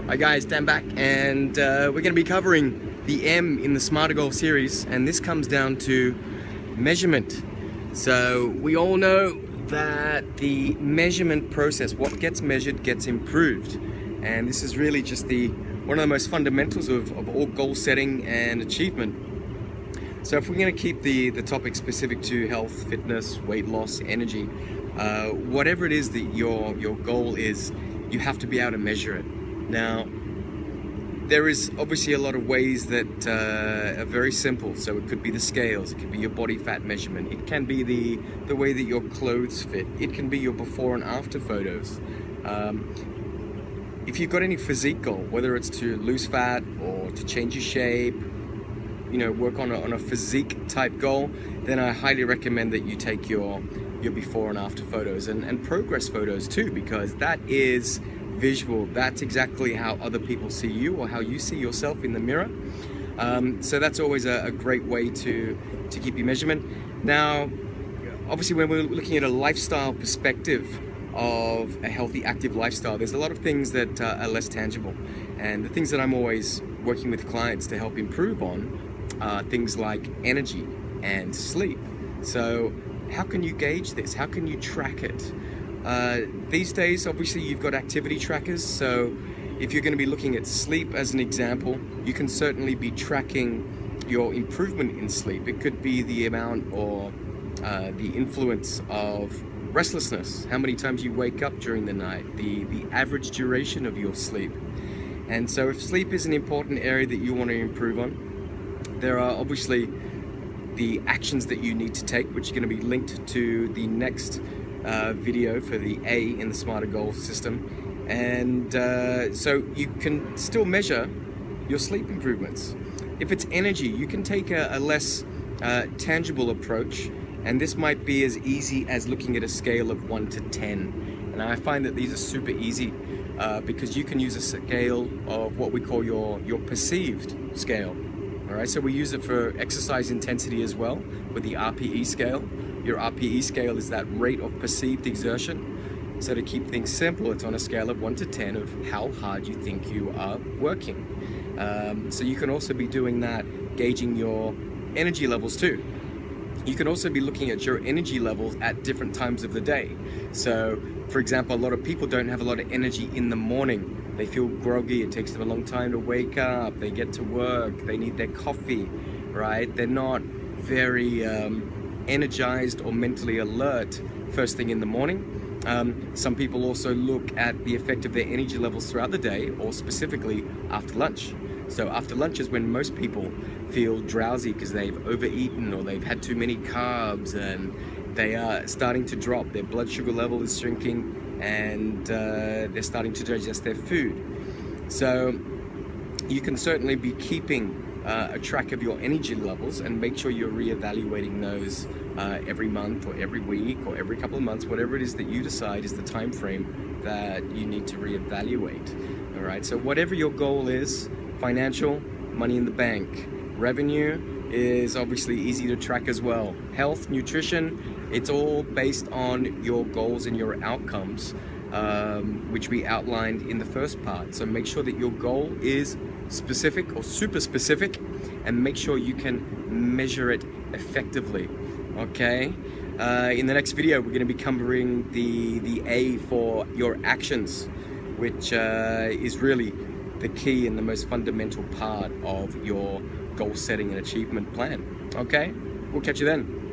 Hi guys, Dan back, and we're going to be covering the M in the Smarter Goal series, and this comes down to measurement. So we all know that the measurement process, what gets measured gets improved, and this is really just one of the most fundamentals of all goal setting and achievement. So if we're going to keep the topic specific to health, fitness, weight loss, energy, whatever it is that your goal is, you have to be able to measure it. Now, there is obviously a lot of ways that are very simple. So it could be the scales, it could be your body fat measurement, it can be the way that your clothes fit, it can be your before and after photos. If you've got any physique goal, whether it's to lose fat or to change your shape, work on a physique type goal, then I highly recommend that you take your before and after photos and progress photos too, because that is visual. That's exactly how other people see you or how you see yourself in the mirror. So that's always a great way to keep your measurement. Now, obviously when we're looking at a lifestyle perspective of a healthy, active lifestyle, there's a lot of things that are less tangible. And the things that I'm always working with clients to help improve on are things like energy and sleep. So how can you gauge this? How can you track it? These days, obviously, you've got activity trackers. So if you're going to be looking at sleep as an example, you can certainly be tracking your improvement in sleep. It could be the amount or the influence of restlessness, how many times you wake up during the night, the average duration of your sleep. And so if sleep is an important area that you want to improve on, there are obviously the actions that you need to take, which are going to be linked to the next video for the A in the Smarter Goal system. And so you can still measure your sleep improvements. If it's energy, you can take a less tangible approach, and this might be as easy as looking at a scale of 1 to 10. And I find that these are super easy because you can use a scale of what we call your perceived scale. All right, so we use it for exercise intensity as well with the RPE scale. Your RPE scale is that rate of perceived exertion. So to keep things simple, it's on a scale of 1 to 10 of how hard you think you are working. So you can also be doing that, gauging your energy levels too. You can also be looking at your energy levels at different times of the day. So for example, a lot of people don't have a lot of energy in the morning. They feel groggy, it takes them a long time to wake up, they get to work, they need their coffee, right? They're not very energized or mentally alert first thing in the morning. Some people also look at the effect of their energy levels throughout the day, or specifically after lunch. So after lunch is when most people feel drowsy because they've overeaten or they've had too many carbs and they are starting to drop. Their blood sugar level is shrinking and they're starting to digest their food. So you can certainly be keeping a track of your energy levels and make sure you're reevaluating those every month or every week or every couple of months, whatever it is that you decide is the time frame that you need to reevaluate. All right, so whatever your goal is, financial, money in the bank, revenue is obviously easy to track as well. Health, nutrition, it's all based on your goals and your outcomes, which we outlined in the first part. So make sure that your goal is specific or super specific, and make sure you can measure it effectively. Okay, in the next video we're going to be covering the A for your actions, which is really the key and the most fundamental part of your goal setting and achievement plan. Okay, we'll catch you then.